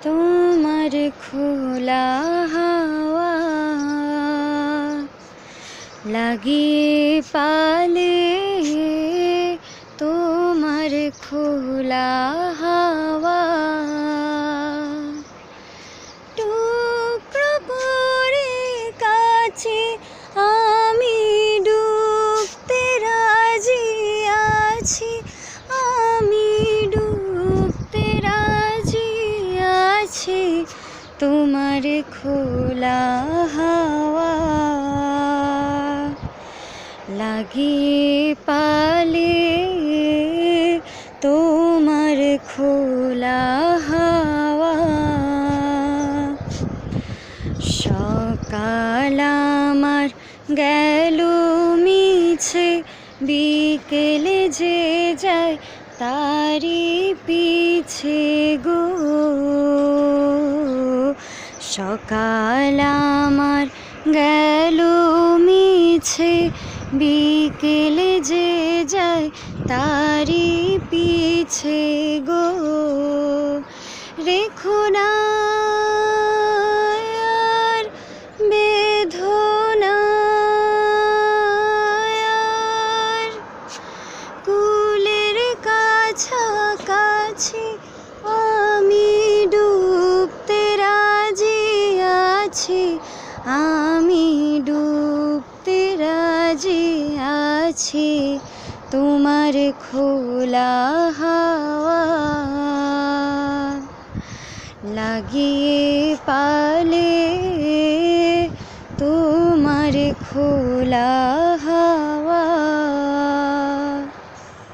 তোমার খোলা হাওয়া লাগিয়ে পালে, তোমার খোলা হাওয়া টুকরো পড়ে কাছে আমি ডুবতে রাজি আছি, আমি ডুবতে রাজি আছি তোমার খোলা হাওয়া লাগিয়ে পালে, তোমার খোলা হাওয়া। সকাল আমার গেল মিছে, বিকেলে যে যায় তারি পিছে গো। সকাল আমার গেল মিছে, বিকেলে যে যায় তারি পিছে গো। রেখো না আর বেদনা আর, কুলের কাছাকাছি আমি ডুবতে রাজি আছি, আমি ডুবতে রাজি আছি তোমার খোলা হাওয়া লাগিয়ে পালে,